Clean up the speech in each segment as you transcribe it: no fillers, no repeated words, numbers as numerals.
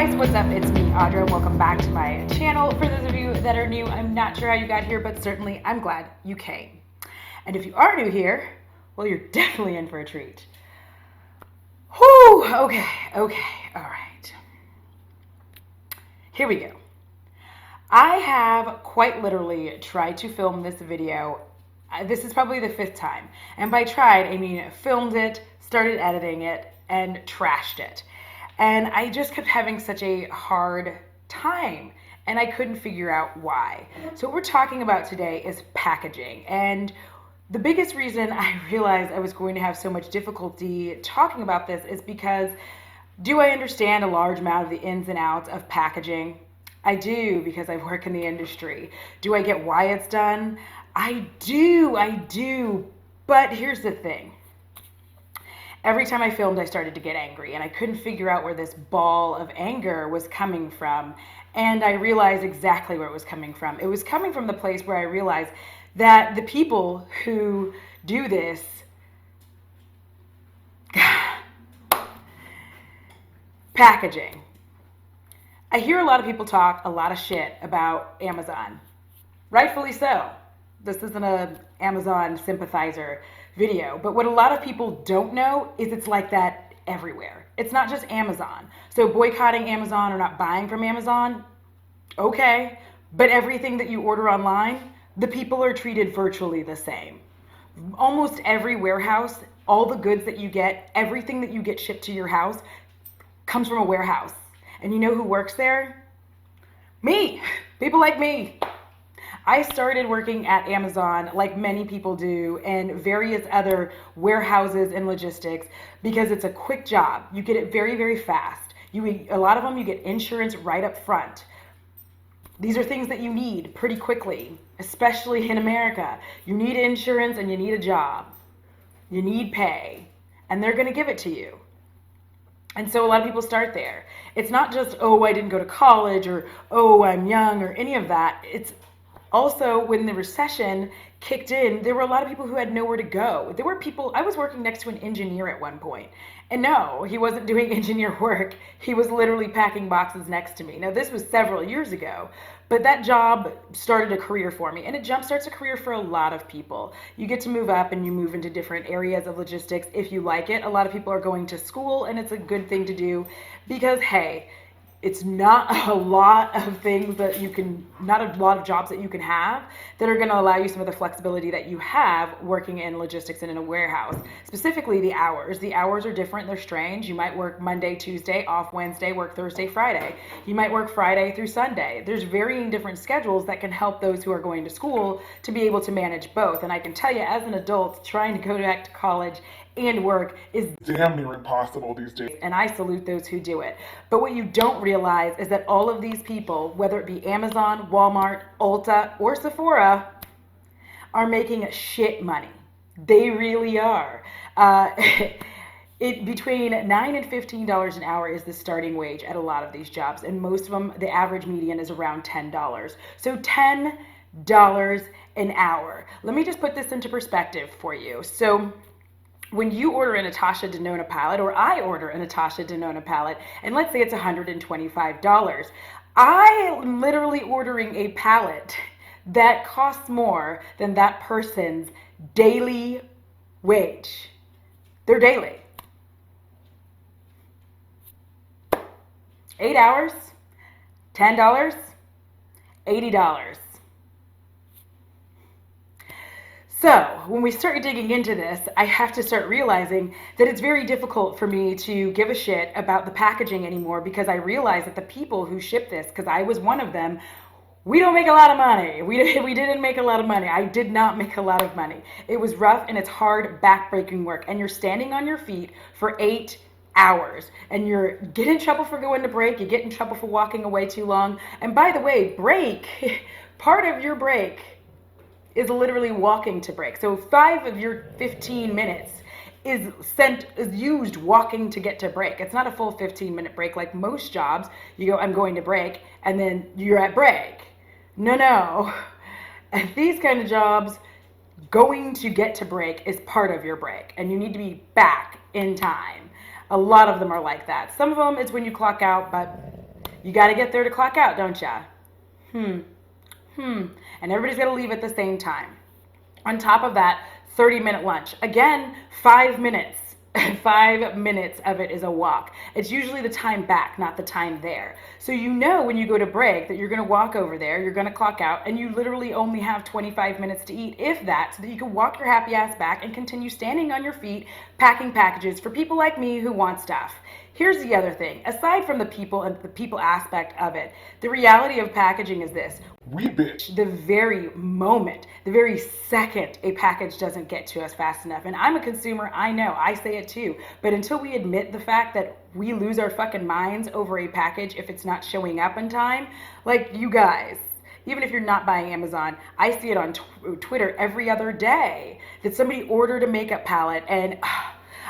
guys, what's up? It's me, Audra. Welcome back to my channel. For those of you that are new, I'm not sure how you got here, but certainly I'm glad you came. And if you are new here, well, you're definitely in for a treat. Whew, okay, all right. Here we go. I have quite literally tried to film this video. This is probably the 5th time. And by tried, I mean filmed it, started editing it, and trashed it. And I just kept having such a hard time and I couldn't figure out why. So what we're talking about today is packaging. And the biggest reason I realized I was going to have so much difficulty talking about this is because do I understand a large amount of the ins and outs of packaging? I do, because I work in the industry. Do I get why it's done? I do. But here's the thing. Every time I filmed, I started to get angry, and I couldn't figure out where this ball of anger was coming from. And I realized exactly where it was coming from. It was coming from the place where I realized that the people who do this, packaging. I hear a lot of people talk a lot of shit about Amazon. Rightfully so. This isn't an Amazon sympathizer video, but what a lot of people don't know is it's like that everywhere. It's not just Amazon. So boycotting Amazon or not buying from Amazon, okay, but everything that you order online, the people are treated virtually the same. Almost every warehouse, all the goods that you get, everything that you get shipped to your house comes from a warehouse. And you know who works there? Me, people like me. I started working at Amazon like many people do and various other warehouses and logistics because it's a quick job. You get it very, very fast. A lot of them, you get insurance right up front. These are things that you need pretty quickly, especially in America. You need insurance and you need a job. You need pay, and they're going to give it to you. And so a lot of people start there. It's not just, oh, I didn't go to college or, oh, I'm young or any of that. It's also, when the recession kicked in, there were a lot of people who had nowhere to go. There were people, I was working next to an engineer at one point. And no, he wasn't doing engineer work. He was literally packing boxes next to me. Now, this was several years ago, but that job started a career for me. And it jumpstarts a career for a lot of people. You get to move up and you move into different areas of logistics if you like it. A lot of people are going to school, and it's a good thing to do because, hey, it's not a lot of things that you can, not a lot of jobs that you can have that are going to allow you some of the flexibility that you have working in logistics and in a warehouse. Specifically the hours. The hours are different. They're strange. You might work Monday, Tuesday, off Wednesday, work Thursday, Friday. You might work Friday through Sunday. There's varying different schedules that can help those who are going to school to be able to manage both. And I can tell you, as an adult, trying to go back to college and work is damn near impossible these days. And I salute those who do it. But what you don't realize is that all of these people, whether it be Amazon, Walmart, Ulta, or Sephora, are making shit money. They really are. Between $9 and $15 an hour is the starting wage at a lot of these jobs. And most of them, the average median is around $10. So $10 an hour. Let me just put this into perspective for you. So when you order a Natasha Denona palette, or I order a Natasha Denona palette, and let's say it's $125, I am literally ordering a palette that costs more than that person's daily wage. Their daily. 8 hours, $10, $80. So when we start digging into this, I have to start realizing that it's very difficult for me to give a shit about the packaging anymore because I realize that the people who ship this, because I was one of them, we don't make a lot of money. We didn't make a lot of money. I did not make a lot of money. It was rough and it's hard, backbreaking work. And you're standing on your feet for 8 hours and you get in trouble for going to break. You get in trouble for walking away too long. And by the way, part of your break is literally walking to break. So 5 of your 15 minutes is used walking to get to break. It's not a full 15-minute break like most jobs. You go, I'm going to break, and then you're at break. No. At these kind of jobs, going to get to break is part of your break, and you need to be back in time. A lot of them are like that. Some of them it's when you clock out, but You got to get there to clock out, don't ya? And everybody's got to leave at the same time. On top of that, 30-minute lunch. Again, 5 minutes. 5 minutes of it is a walk. It's usually the time back, not the time there. So you know when you go to break that you're going to walk over there, you're going to clock out, and you literally only have 25 minutes to eat, if that, so that you can walk your happy ass back and continue standing on your feet, packing packages for people like me who want stuff. Here's the other thing. Aside from the people and the people aspect of it, the reality of packaging is this. We bitch. The very moment, the very second a package doesn't get to us fast enough. And I'm a consumer, I know, I say it too. But until we admit the fact that we lose our fucking minds over a package if it's not showing up in time, like you guys, even if you're not buying Amazon, I see it on Twitter every other day that somebody ordered a makeup palette and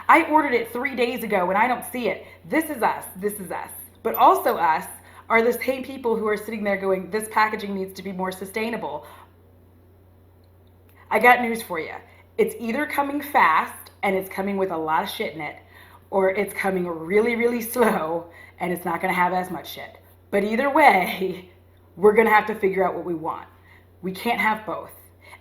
I ordered it 3 days ago and I don't see it. This is us. This is us. But also us are the same people who are sitting there going, this packaging needs to be more sustainable. I got news for you. It's either coming fast and it's coming with a lot of shit in it, or it's coming really, really slow and it's not going to have as much shit. But either way, we're going to have to figure out what we want. We can't have both.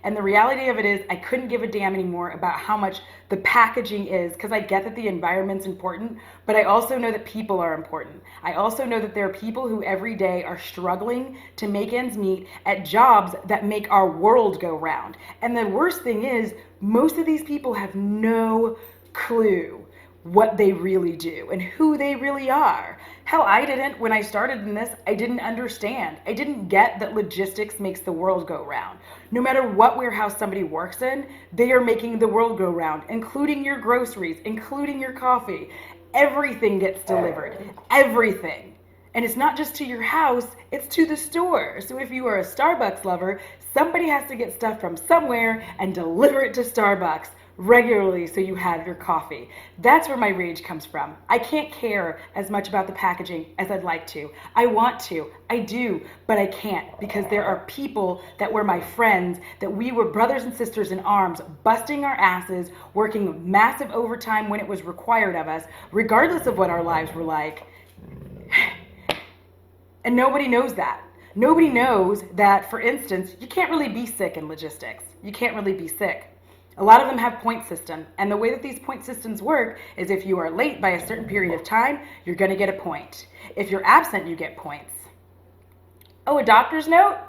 And the reality of it is I couldn't give a damn anymore about how much the packaging is, because I get that the environment's important, but I also know that people are important. I also know that there are people who every day are struggling to make ends meet at jobs that make our world go round. And the worst thing is most of these people have no clue what they really do and who they really are. Hell, I didn't when I started in this. I didn't understand. I didn't get that logistics makes the world go round. No matter what warehouse somebody works in, they are making the world go round, including your groceries, including your coffee. Everything gets delivered. Everything. And it's not just to your house, it's to the store. So if you are a Starbucks lover, somebody has to get stuff from somewhere and deliver it to Starbucks regularly so you have your coffee. That's where my rage comes from. I can't care as much about the packaging as I'd like to. I want to, I do, but I can't, because there are people that were my friends, that we were brothers and sisters in arms, busting our asses, working massive overtime when it was required of us, regardless of what our lives were like. And nobody knows that. Nobody knows that, for instance, you can't really be sick in logistics. You can't really be sick. A lot of them have point system, and the way that these point systems work is if you are late by a certain period of time, you're going to get a point. If you're absent, you get points. Oh, a doctor's note?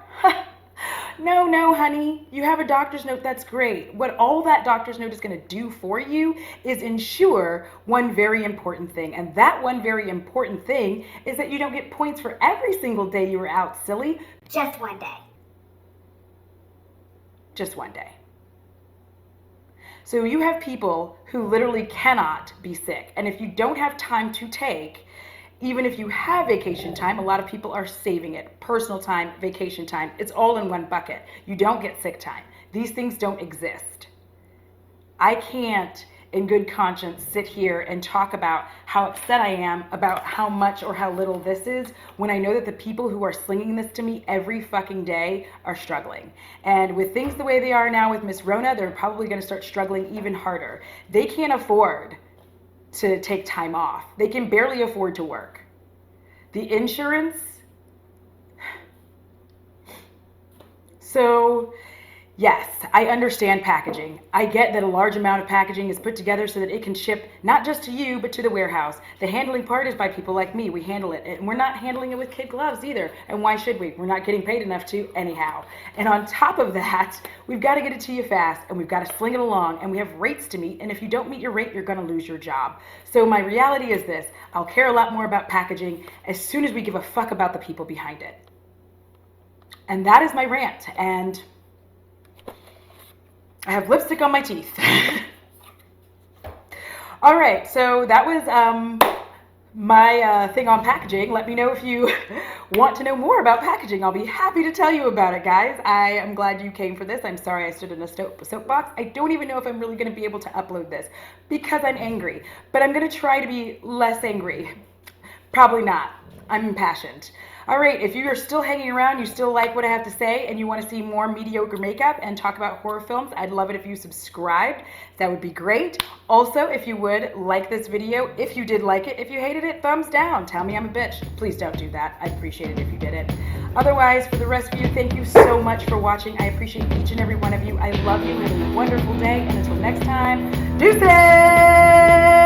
No, honey. You have a doctor's note, that's great. What all that doctor's note is going to do for you is ensure one very important thing, and that one very important thing is that you don't get points for every single day you were out, silly. Just one day. Just one day. So you have people who literally cannot be sick. And if you don't have time to take, even if you have vacation time, a lot of people are saving it. Personal time, vacation time, it's all in one bucket. You don't get sick time. These things don't exist. I can't, in good conscience, sit here and talk about how upset I am about how much or how little this is when I know that the people who are slinging this to me every fucking day are struggling. And with things the way they are now with Miss Rona, they're probably going to start struggling even harder. They can't afford to take time off. They can barely afford to work. The insurance. So yes, I understand packaging. I get that a large amount of packaging is put together so that it can ship not just to you, but to the warehouse. The handling part is by people like me. We handle it. And we're not handling it with kid gloves either. And why should we? We're not getting paid enough to anyhow. And on top of that, we've got to get it to you fast, and we've got to sling it along, and we have rates to meet. And if you don't meet your rate, you're going to lose your job. So my reality is this. I'll care a lot more about packaging as soon as we give a fuck about the people behind it. And that is my rant. And I have lipstick on my teeth. All right, so that was my thing on packaging. Let me know if you want to know more about packaging. I'll be happy to tell you about it, guys. I am glad you came for this. I'm sorry I stood in a soapbox. I don't even know if I'm really going to be able to upload this because I'm angry. But I'm going to try to be less angry. Probably not. I'm impassioned. All right, if you are still hanging around, you still like what I have to say, and you want to see more mediocre makeup and talk about horror films, I'd love it if you subscribed. That would be great. Also, if you would like this video, if you did like it, if you hated it, thumbs down. Tell me I'm a bitch. Please don't do that. I'd appreciate it if you did it. Otherwise, for the rest of you, thank you so much for watching. I appreciate each and every one of you. I love you. Have a wonderful day, and until next time, deuces!